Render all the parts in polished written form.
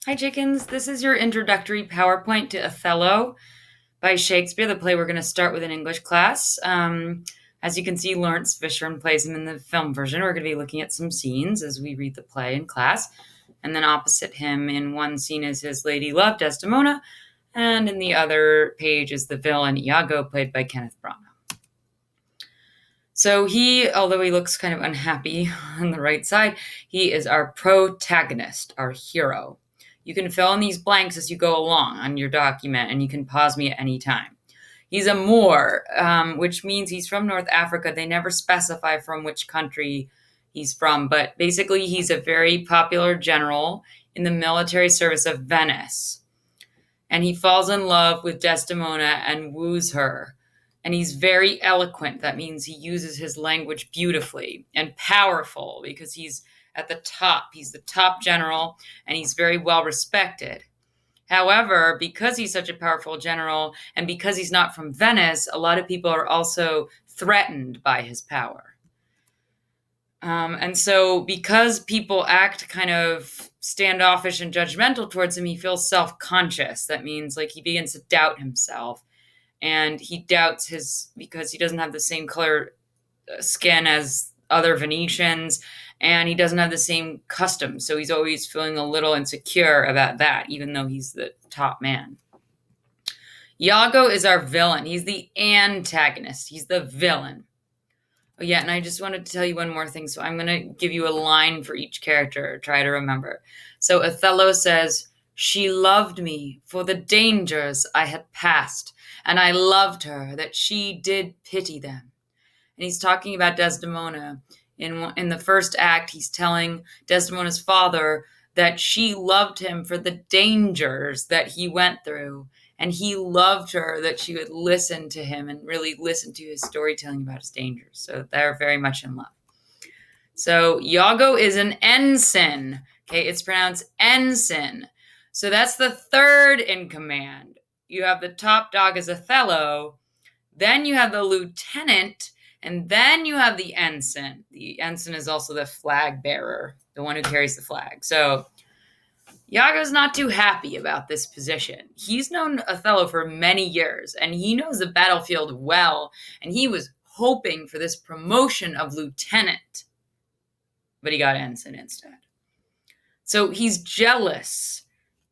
Hi, chickens. This is your introductory PowerPoint to Othello by Shakespeare, the play we're going to start with in English class. As you can see, Lawrence Fishburne plays him in the film version. We're going to be looking at some scenes as we read the play in class. And then opposite him in one scene is his lady love, Desdemona, and in the other page is the villain, Iago, played by Kenneth Branagh. So he, although he looks kind of unhappy on the right side, he is our protagonist, our hero. You can fill in these blanks as you go along on your document, and you can pause me at any time. He's a Moor, which means he's from North Africa. They never specify from which country he's from, but basically he's a very popular general in the military service of Venice. And he falls in love with Desdemona and woos her. And he's very eloquent. That means he uses his language beautifully and powerful because he's at the top. He's the top general and he's very well respected. However, because he's such a powerful general and because he's not from Venice, a lot of people are also threatened by his power. And so because people act kind of standoffish and judgmental towards him, he feels self-conscious. That means like he begins to doubt himself. And he doubts because he doesn't have the same color skin as other Venetians, and he doesn't have the same customs. So he's always feeling a little insecure about that, even though he's the top man. Iago is our villain. He's the antagonist. He's the villain. Oh, yeah, and I just wanted to tell you one more thing. So I'm going to give you a line for each character. Try to remember. So Othello says, "She loved me for the dangers I had passed, and I loved her that she did pity them." And he's talking about Desdemona. In the first act, he's telling Desdemona's father that she loved him for the dangers that he went through. And he loved her that she would listen to him and really listen to his storytelling about his dangers. So they're very much in love. So Iago is an ensign. Okay, it's pronounced ensign. So that's the third in command. You have the top dog as Othello. Then you have the lieutenant. And then you have the ensign. The ensign is also the flag bearer, the one who carries the flag. So Iago's not too happy about this position. He's known Othello for many years, and he knows the battlefield well, and he was hoping for this promotion of lieutenant, but he got ensign instead. So he's jealous.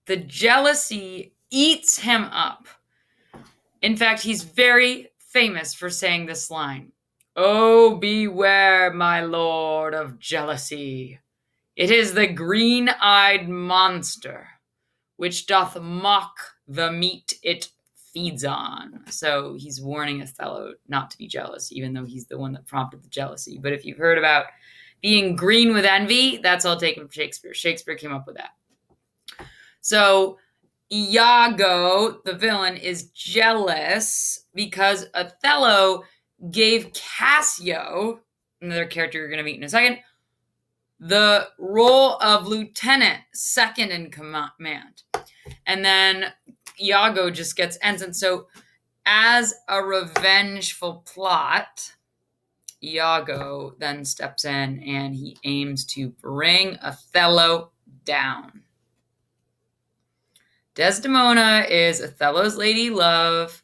The jealousy eats him up. In fact, he's very famous for saying this line, "Oh, beware, my lord, of jealousy. It is the green-eyed monster, which doth mock the meat it feeds on." So he's warning Othello not to be jealous, even though he's the one that prompted the jealousy. But if you've heard about being green with envy, that's all taken from Shakespeare. Shakespeare came up with that. So Iago, the villain, is jealous because Othello gave Cassio, another character you're going to meet in a second, the role of lieutenant, second in command. And then Iago just gets ensign. So as a revengeful plot, Iago then steps in and he aims to bring Othello down. Desdemona is Othello's lady love.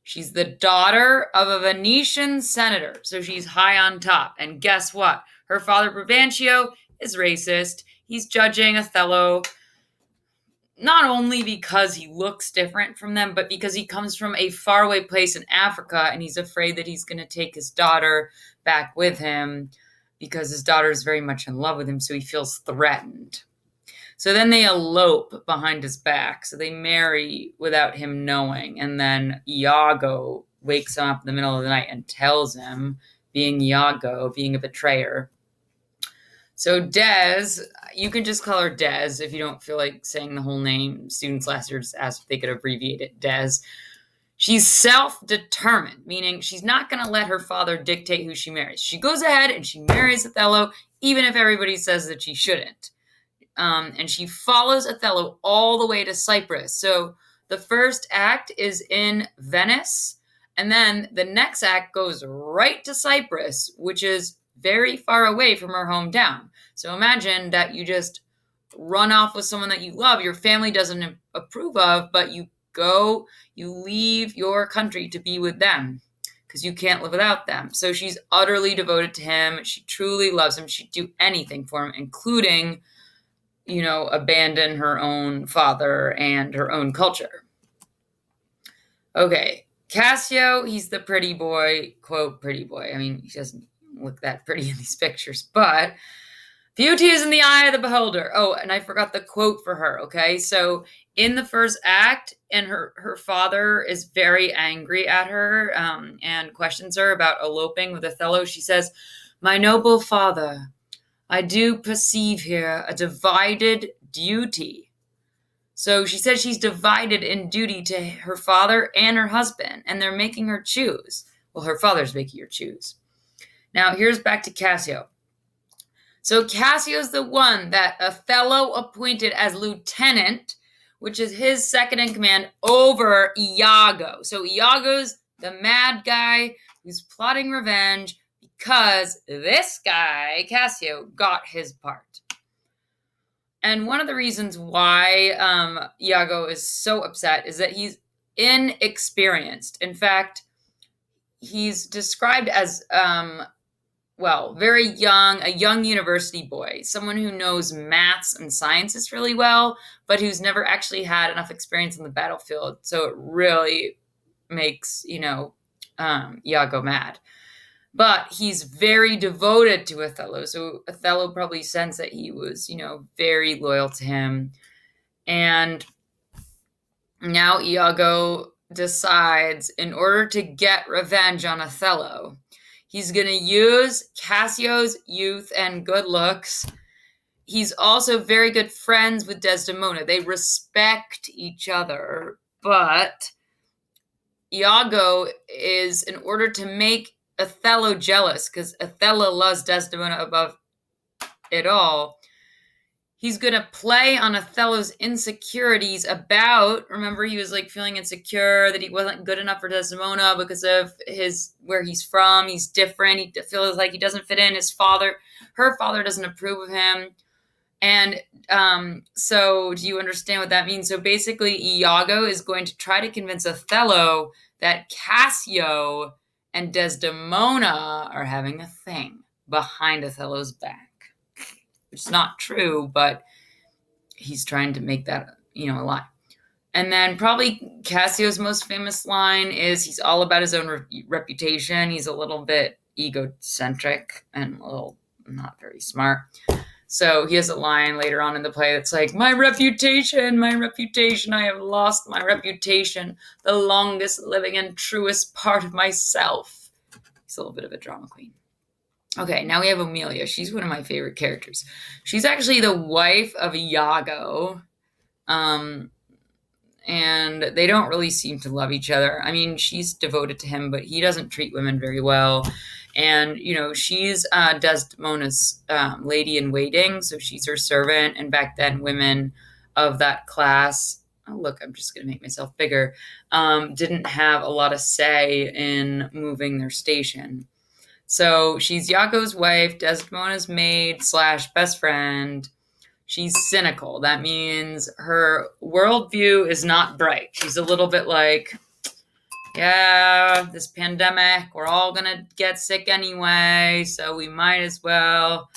She's the daughter of a Venetian senator, so she's high on top. And guess what? Her father, Brabantio, is racist. He's judging Othello not only because he looks different from them, but because he comes from a faraway place in Africa, and he's afraid that he's going to take his daughter back with him because his daughter is very much in love with him, so he feels threatened. So then they elope behind his back. So they marry without him knowing. And then Iago wakes him up in the middle of the night and tells him, being Iago, being a betrayer. So Des, you can just call her Des if you don't feel like saying the whole name. Students last year just asked if they could abbreviate it, Des. She's self-determined, meaning she's not going to let her father dictate who she marries. She goes ahead and she marries Othello, even if everybody says that she shouldn't. And she follows Othello all the way to Cyprus. So the first act is in Venice, and then the next act goes right to Cyprus, which is very far away from her hometown. So imagine that you just run off with someone that you love, your family doesn't approve of, but you leave your country to be with them because you can't live without them. So she's utterly devoted to him. She truly loves him. She'd do anything for him, including, abandon her own father and her own culture. Okay, Cassio, he's the pretty boy, quote, pretty boy. I mean, he doesn't look that pretty in these pictures, but beauty is in the eye of the beholder. Oh, and I forgot the quote for her, okay? So in the first act, and her father is very angry at her and questions her about eloping with Othello. She says, "My noble father, I do perceive here a divided duty." So she says she's divided in duty to her father and her husband, and they're making her choose. Well, her father's making her choose. Now, here's back to Cassio. So Cassio's the one that Othello appointed as lieutenant, which is his second in command over Iago. So Iago's the mad guy who's plotting revenge because this guy, Cassio, got his part. And one of the reasons why Iago is so upset is that he's inexperienced. In fact, he's described as, very young, a young university boy, someone who knows maths and sciences really well, but who's never actually had enough experience in the battlefield. So it really makes, Iago mad. But he's very devoted to Othello. So Othello probably sensed that he was, very loyal to him. And now Iago decides, in order to get revenge on Othello, he's going to use Cassio's youth and good looks. He's also very good friends with Desdemona. They respect each other. But Iago is, in order to make Othello jealous, because Othello loves Desdemona above it all, he's going to play on Othello's insecurities about, remember, he was feeling insecure that he wasn't good enough for Desdemona because of where he's from. He's different. He feels like he doesn't fit in. Her father doesn't approve of him. And so do you understand what that means? So basically, Iago is going to try to convince Othello that Cassio and Desdemona are having a thing behind Othello's back. Which is not true, but he's trying to make that, a lie. And then probably Cassio's most famous line is he's all about his own reputation. He's a little bit egocentric and a little not very smart. So he has a line later on in the play that's like, my reputation, I have lost my reputation, the longest living and truest part of myself. He's a little bit of a drama queen. Okay, now we have Emilia. She's one of my favorite characters. She's actually the wife of Iago, and they don't really seem to love each other. I mean, she's devoted to him, but he doesn't treat women very well. And, she's Desdemona's lady-in-waiting, so she's her servant. And back then, women of that class, oh, look, I'm just going to make myself bigger, didn't have a lot of say in moving their station. So she's Iago's wife, Desdemona's maid / best friend. She's cynical. That means her worldview is not bright. She's a little bit like, yeah, this pandemic, we're all going to get sick anyway, so we might as well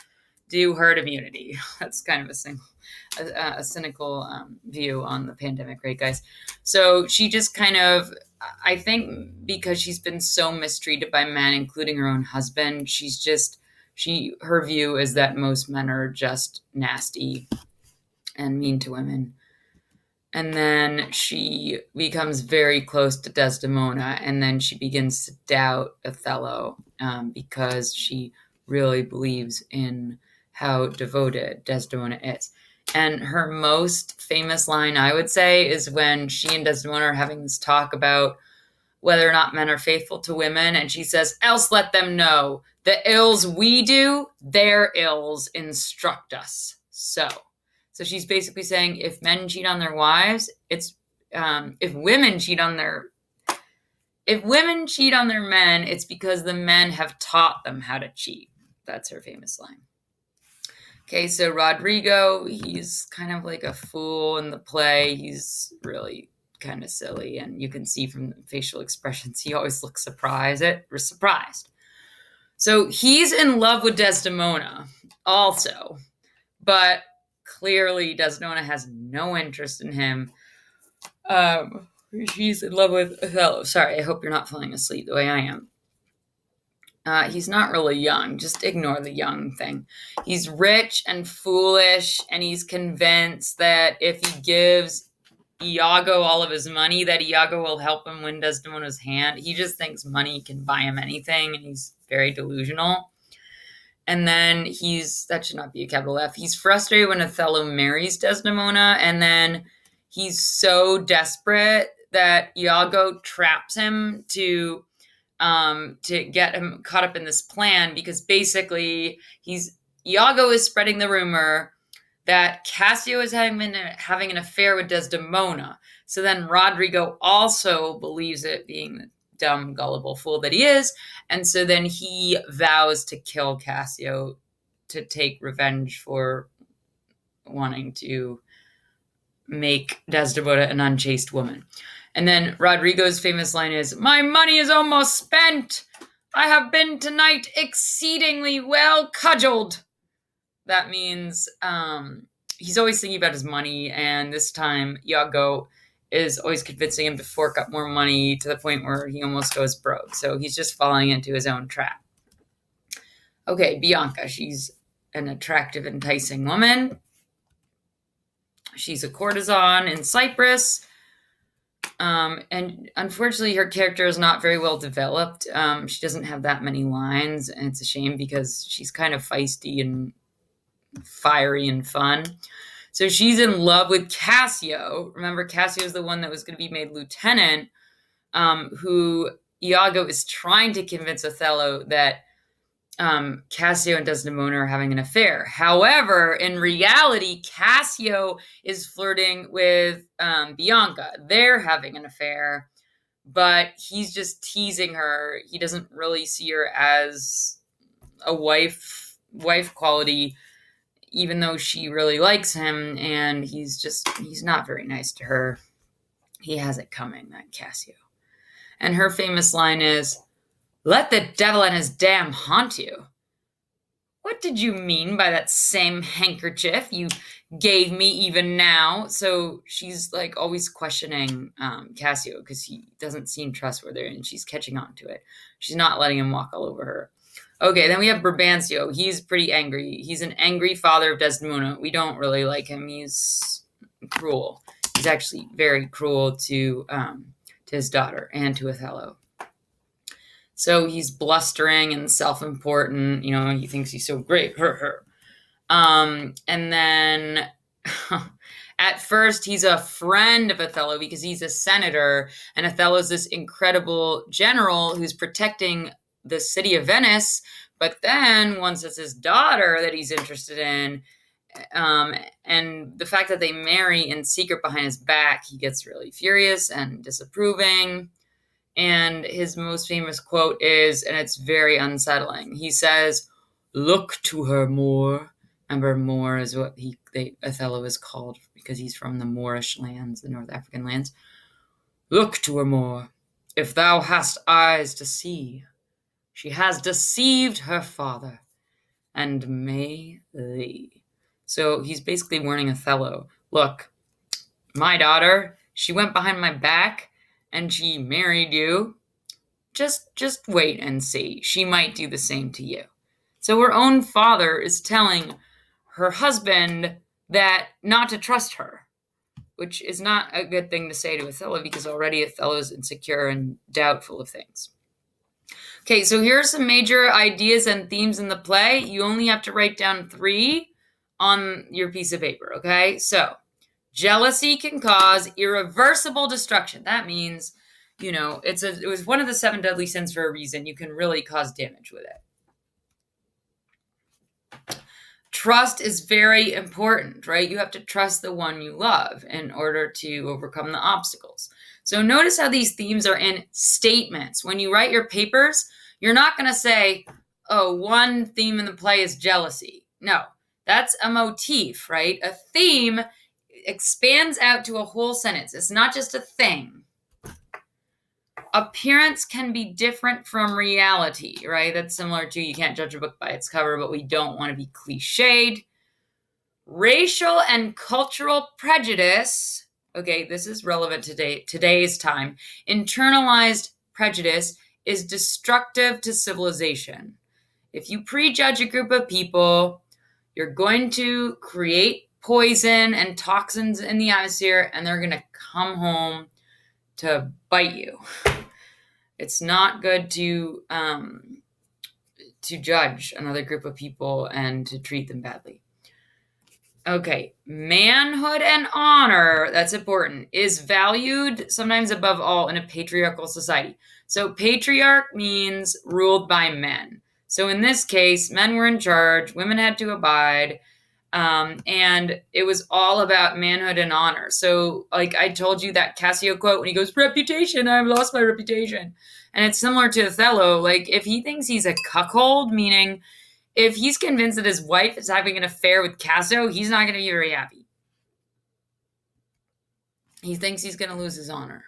do herd immunity. That's kind of a cynical view on the pandemic, right, guys? So she just kind of, I think because she's been so mistreated by men, including her own husband, her view is that most men are just nasty and mean to women. And then she becomes very close to Desdemona, and then she begins to doubt Othello because she really believes in how devoted Desdemona is. And her most famous line, I would say, is when she and Desdemona are having this talk about whether or not men are faithful to women. And she says, else let them know the ills we do, their ills instruct us. So she's basically saying if men cheat on their wives, if women cheat on their men, it's because the men have taught them how to cheat. That's her famous line. Okay, so Rodrigo, he's kind of like a fool in the play. He's really kind of silly, and you can see from the facial expressions, he always looks surprised. So he's in love with Desdemona also, but clearly Desdemona has no interest in him. Um, she's in love with Othello. Sorry, I hope you're not falling asleep the way I am. He's not really young. Just ignore the young thing. He's rich and foolish, and he's convinced that if he gives Iago all of his money, that Iago will help him win Desdemona's hand. He just thinks money can buy him anything, and he's very delusional. And then that should not be a capital F. He's frustrated when Othello marries Desdemona, and then he's so desperate that Iago traps him to get him caught up in this plan, because basically Iago is spreading the rumor that Cassio is having an affair with Desdemona. So then Rodrigo also believes it, being the dumb, gullible fool that he is. And so then he vows to kill Cassio to take revenge for wanting to make Desdemona an unchaste woman. And then Rodrigo's famous line is, "My money is almost spent. I have been tonight exceedingly well cudgeled." That means he's always thinking about his money, and this time Iago is always convincing him to fork up more money to the point where he almost goes broke. So he's just falling into his own trap. Okay, Bianca. She's an attractive, enticing woman. She's a courtesan in Cyprus. And unfortunately, her character is not very well developed. She doesn't have that many lines, and it's a shame because she's kind of feisty and fiery and fun. So she's in love with Cassio. Remember, Cassio is the one that was going to be made lieutenant, who Iago is trying to convince Othello that Cassio and Desdemona are having an affair. However, in reality, Cassio is flirting with Bianca. They're having an affair, but he's just teasing her. He doesn't really see her as a wife quality, even though she really likes him, and he's not very nice to her. He has it coming, that Cassio. And her famous line is, "Let the devil and his dam haunt you. What did you mean by that same handkerchief you gave me even now?" So she's like always questioning Cassio because he doesn't seem trustworthy, and she's catching on to it. She's not letting him walk all over her. Okay, then we have Brabantio. He's pretty angry. He's an angry father of Desdemona. We don't really like him. He's cruel. He's actually very cruel to his daughter and to Othello. So he's blustering and self-important. He thinks he's so great. And then at first he's a friend of Othello because he's a senator, and Othello's this incredible general who's protecting the city of Venice. But then once it's his daughter that he's interested in, and the fact that they marry in secret behind his back, he gets really furious and disapproving. And his most famous quote is, and it's very unsettling, he says, "Look to her, Moor." Remember, Moor is what Othello is called because he's from the Moorish lands, the North African lands. "Look to her, Moor. If thou hast eyes to see, she has deceived her father, and may thee." So he's basically warning Othello, look, my daughter, she went behind my back and she married you. Just wait and see. She might do the same to you. So her own father is telling her husband that not to trust her, which is not a good thing to say to Othello because already Othello is insecure and doubtful of things. Okay, so here are some major ideas and themes in the play. You only have to write down 3 on your piece of paper, okay? So, jealousy can cause irreversible destruction. That means, it was one of the 7 deadly sins for a reason. You can really cause damage with it. Trust is very important, right? You have to trust the one you love in order to overcome the obstacles. So notice how these themes are in statements. When you write your papers, you're not going to say, oh, one theme in the play is jealousy. No, That's a motif, right? A theme expands out to a whole sentence. It's not just a thing. Appearance can be different from reality, right? That's similar to you can't judge a book by its cover, but we don't want to be cliched. Racial and cultural prejudice. Okay, this is relevant today's time. Internalized prejudice is destructive to civilization. If you prejudge a group of people, you're going to create poison and toxins in the atmosphere, and they're going to come home to bite you. It's not good to judge another group of people and to treat them badly. Okay, manhood and honor, that's important, is valued sometimes above all in a patriarchal society. So patriarch means ruled by men. So in this case, men were in charge, women had to abide, and it was all about manhood and honor. So like I told you that Cassio quote when he goes, reputation, I've lost my reputation. And it's similar to Othello. Like if he thinks he's a cuckold, meaning if he's convinced that his wife is having an affair with Cassio, he's not going to be very happy. He thinks he's going to lose his honor.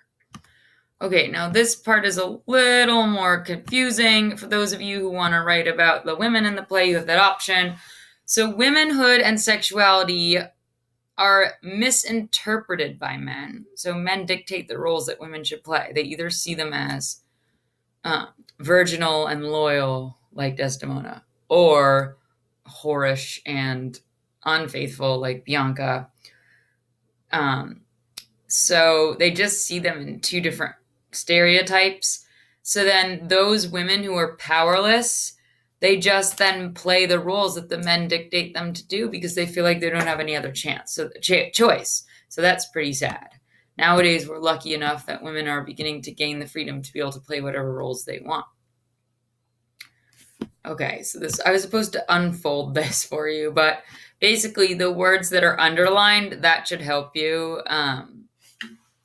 Okay, now this part is a little more confusing. For those of you who want to write about the women in the play, you have that option. So womanhood and sexuality are misinterpreted by men. So men dictate the roles that women should play. They either see them as virginal and loyal, like Desdemona, or whorish and unfaithful, like Bianca. So they just see them in two different stereotypes. So then those women who are powerless, they just then play the roles that the men dictate them to do because they feel like they don't have any other choice. So that's pretty sad. Nowadays, we're lucky enough that women are beginning to gain the freedom to be able to play whatever roles they want. Okay, so I was supposed to unfold this for you, but basically the words that are underlined, that should help you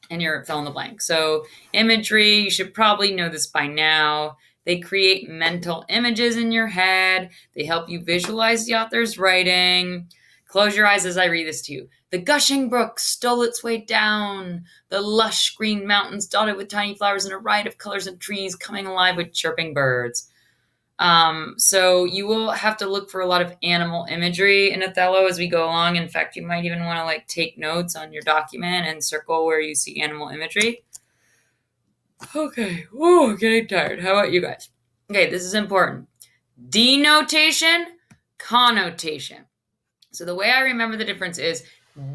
in your fill in the blank. So imagery, you should probably know this by now. They create mental images in your head. They help you visualize the author's writing. Close your eyes as I read this to you. The gushing brook stole its way down. The lush green mountains dotted with tiny flowers and a riot of colors and trees coming alive with chirping birds. So you will have to look for a lot of animal imagery in Othello as we go along. In fact, you might even want to like take notes on your document and circle where you see animal imagery. Okay. Whoa, getting tired. How about you guys? Okay, this is important. Denotation, connotation. So the way I remember the difference is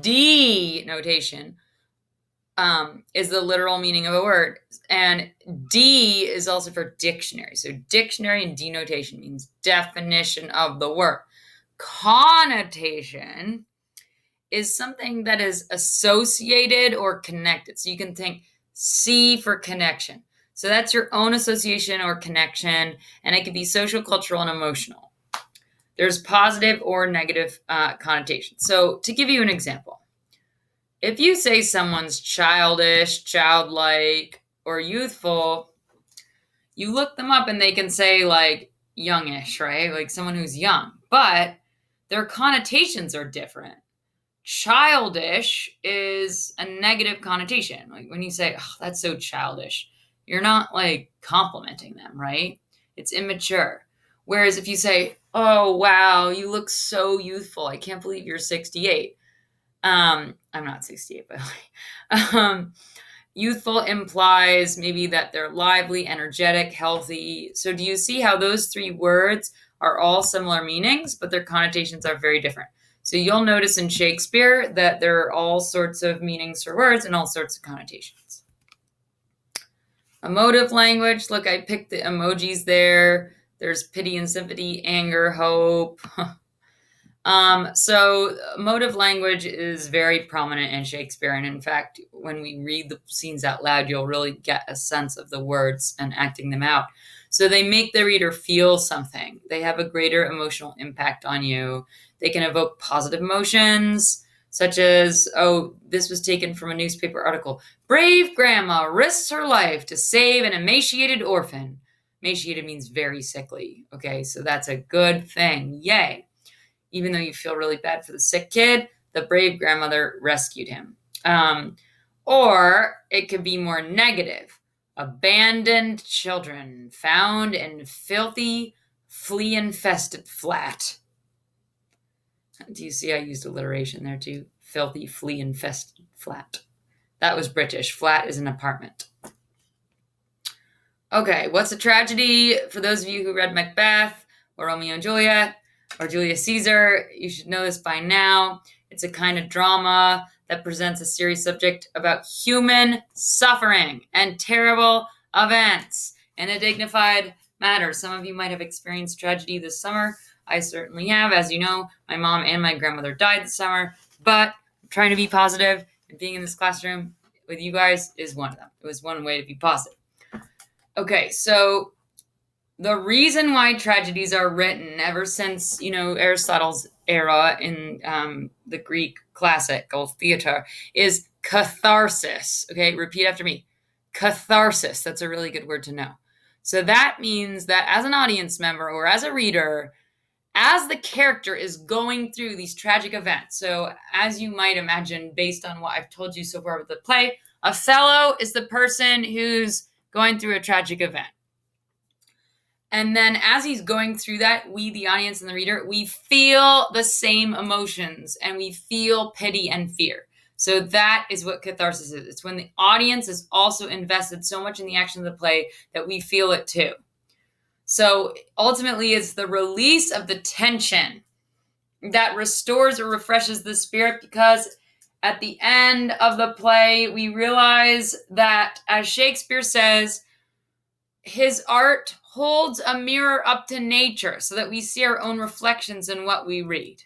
denotation is the literal meaning of a word. And D is also for dictionary. So dictionary and denotation means definition of the word. Connotation is something that is associated or connected. So you can think C for connection. So that's your own association or connection, and it can be social, cultural, and emotional. There's positive or negative connotation. So to give you an example, if you say someone's childish, childlike, or youthful, you look them up and they can say like youngish, right? Like someone who's young, but their connotations are different. Childish is a negative connotation. Like when you say, oh, that's so childish, you're not like complimenting them, right? It's immature. Whereas if you say, oh, wow, you look so youthful. I can't believe you're 68. I'm not 68, by the way. Youthful implies maybe that they're lively, energetic, healthy. So do you see how those three words are all similar meanings, but their connotations are very different? So you'll notice in Shakespeare that there are all sorts of meanings for words and all sorts of connotations. Emotive language. Look, I picked the emojis there. There's pity and sympathy, anger, hope. So emotive language is very prominent in Shakespeare. And in fact, when we read the scenes out loud, you'll really get a sense of the words and acting them out. So they make the reader feel something. They have a greater emotional impact on you. They can evoke positive emotions, such as, oh, this was taken from a newspaper article. Brave grandma risks her life to save an emaciated orphan. Emaciated means very sickly. Okay, so that's a good thing. Yay. Even though you feel really bad for the sick kid, the brave grandmother rescued him. Or it could be more negative. Abandoned children found in filthy, flea-infested flat. Do you see I used alliteration there too? Filthy, flea-infested flat. That was British. Flat is an apartment. Okay, what's a tragedy? For those of you who read Macbeth or Romeo and Juliet or Julius Caesar, you should know this by now. It's a kind of drama that presents a serious subject about human suffering and terrible events in a dignified manner. Some of you might have experienced tragedy this summer. I certainly have. As you know, my mom and my grandmother died this summer, but I'm trying to be positive, and being in this classroom with you guys is one of them. It was one way to be positive. Okay, so the reason why tragedies are written ever since, Aristotle's era in the Greek classical theater is catharsis. Okay, repeat after me. Catharsis. That's a really good word to know. So that means that as an audience member or as a reader, as the character is going through these tragic events, so as you might imagine, based on what I've told you so far with the play, Othello is the person who's going through a tragic event. And then as he's going through that, we, the audience and the reader, we feel the same emotions and we feel pity and fear. So that is what catharsis is. It's when the audience is also invested so much in the action of the play that we feel it too. So ultimately, it's the release of the tension that restores or refreshes the spirit, because at the end of the play, we realize that, as Shakespeare says, his art holds a mirror up to nature so that we see our own reflections in what we read.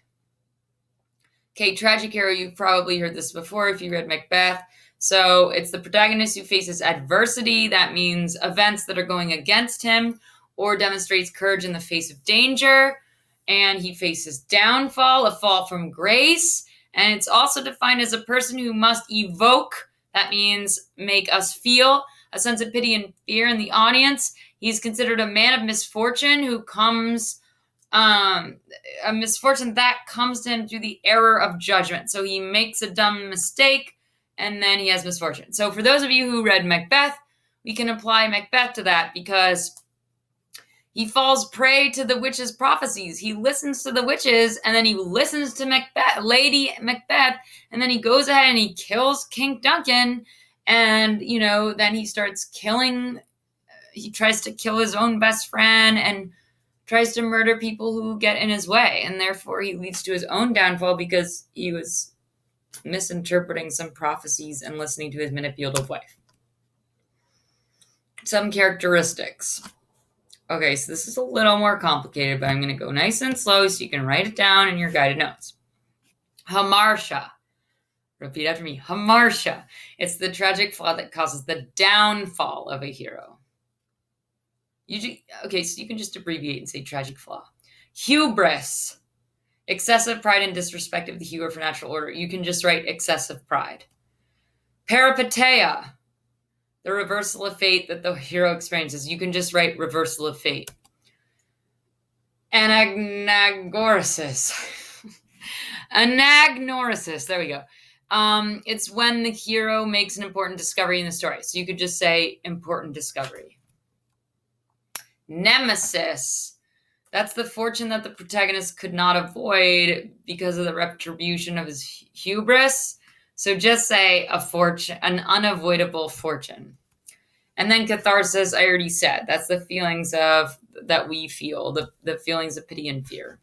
Okay, tragic hero, you've probably heard this before if you read Macbeth. So it's the protagonist who faces adversity. That means events that are going against him, or demonstrates courage in the face of danger. And he faces downfall, a fall from grace. And it's also defined as a person who must evoke, that means make us feel, a sense of pity and fear in the audience. He's considered a man of misfortune who comes, a misfortune that comes to him through the error of judgment. So he makes a dumb mistake and then he has misfortune. So for those of you who read Macbeth, we can apply Macbeth to that, because he falls prey to the witches' prophecies. He listens to the witches, and then he listens to Lady Macbeth, and then he goes ahead and he kills King Duncan, and, then he starts he tries to kill his own best friend and tries to murder people who get in his way, and therefore he leads to his own downfall because he was misinterpreting some prophecies and listening to his manipulative wife. Some characteristics. Okay, so this is a little more complicated, but I'm going to go nice and slow so you can write it down in your guided notes. Hamartia. Repeat after me. Hamartia. It's the tragic flaw that causes the downfall of a hero. Okay, so you can just abbreviate and say tragic flaw. Hubris. Excessive pride and disrespect of the hero for natural order. You can just write excessive pride. Peripeteia. The reversal of fate that the hero experiences. You can just write reversal of fate. Anagnorisis. Anagnorisis. There we go. It's when the hero makes an important discovery in the story. So you could just say important discovery. Nemesis. That's the fortune that the protagonist could not avoid because of the retribution of his hubris. So just say an unavoidable fortune. And then catharsis, I already said. That's the feelings that we feel, the feelings of pity and fear.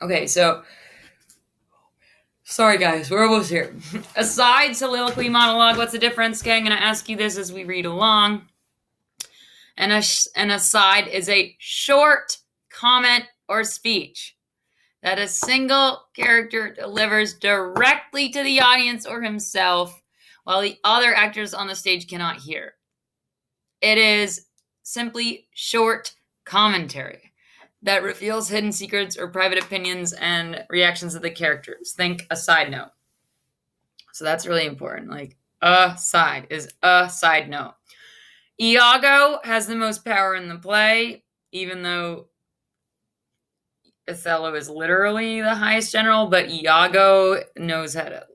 Okay, so, sorry guys, we're almost here. Aside, soliloquy, monologue, what's the difference? Okay, I'm going to ask you this as we read along. An aside is a short comment or speech that a single character delivers directly to the audience or himself while the other actors on the stage cannot hear. It is simply short commentary that reveals hidden secrets or private opinions and reactions of the characters. Think a side note. So that's really important. Like, a side is a side note. Iago has the most power in the play, even though Othello is literally the highest general, but Iago knows how to.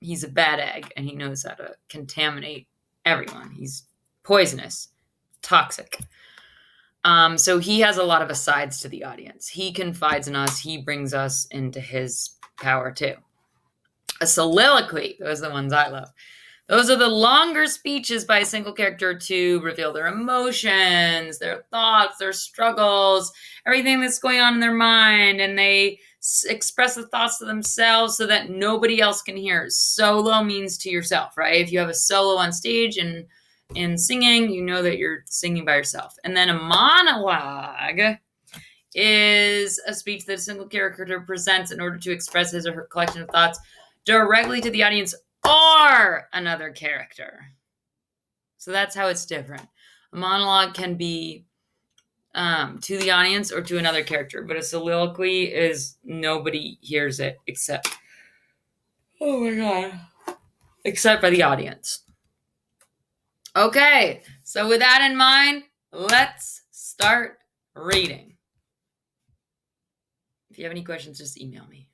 He's a bad egg, and he knows how to contaminate everyone. He's poisonous, toxic. So he has a lot of asides to the audience. He confides in us. He brings us into his power too. A soliloquy, those are the ones I love. Those are the longer speeches by a single character to reveal their emotions, their thoughts, their struggles, everything that's going on in their mind, and they express the thoughts to themselves so that nobody else can hear. Solo means to yourself, right? If you have a solo on stage and in singing, you know that you're singing by yourself. And then a monologue is a speech that a single character presents in order to express his or her collection of thoughts directly to the audience or another character. So that's how it's different. A monologue can be to the audience or to another character, but a soliloquy is nobody hears it except, oh my God, except by the audience. Okay, so with that in mind, let's start reading. If you have any questions, just email me.